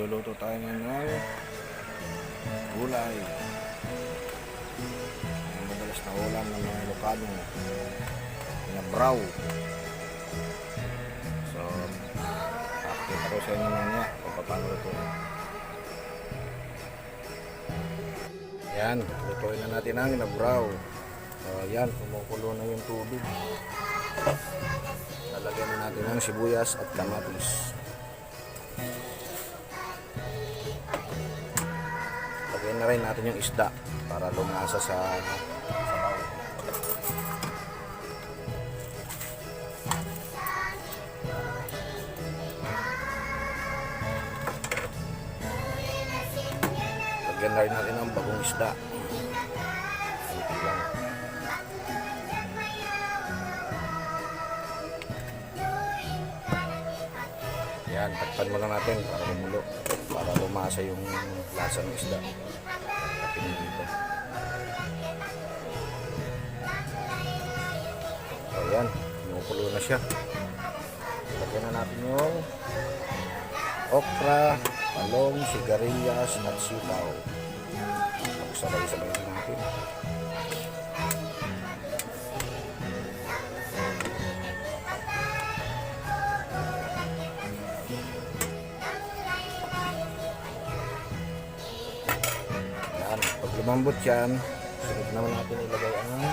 Magluluto tayo ngayon ng gulay. Ang madalas na ulam ng mga Ilocano na braw. So, pakita ko sa inyo mamaya kung paano lutuin. Yan, lutuin na natin ang inabraw. So, yan, kumukulo na yung tubig. Lalagyan na natin ang sibuyas at kamatis. Lagyan na rin natin yung isda para lumasa sa sabaw. Lagyan na rin natin ang bagong isda. Ito lang. Yan, takpan mo lang natin para kumulo, para lumasa yung lasa ng isda. Tapin dito. So yan, kumukulo na siya. Lagyan na natin yung okra, talong, sigarilyas at sitaw. Sabay-sabay na natin. Pag lumambot yan, sunod naman natin ilagay ang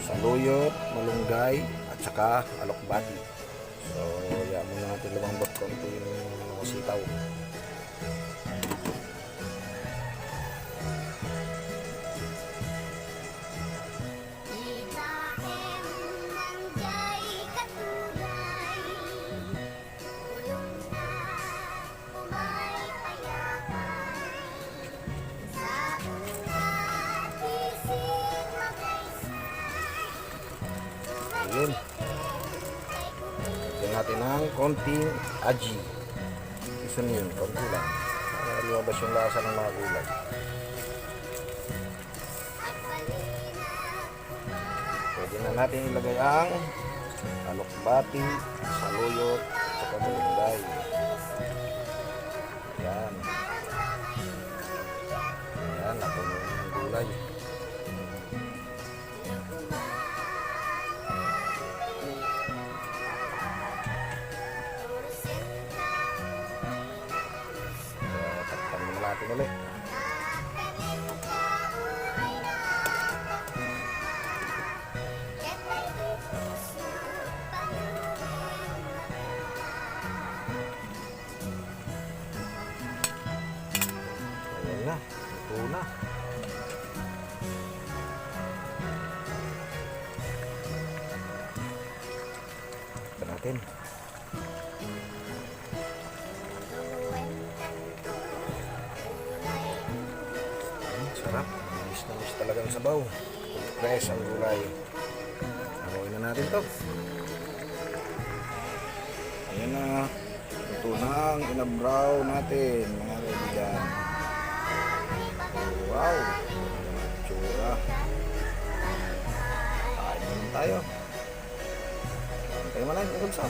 saluyot, malunggay at saka alokbati. So yan muna natin lumambot konti yung sitaw. Yun. Lagyan natin ng konting aji. Isa yun, konti lang. Para lumabas yung lasa ng mga gulay. Pwede na natin ilagay ang alokbati, saluyot, at saka malunggay. Yan. Yan, ako yung gulay. Natin ulit. Ayan na, ito na. Ito natin. Sarap, miss na miss talagang sabaw. Fresh ang gulay. Haluin na natin to. Ayan na. Ito na ang inabraw natin, mga kaibigan. Wow! Tsura. Kain naman tayo. Kain naman tayo,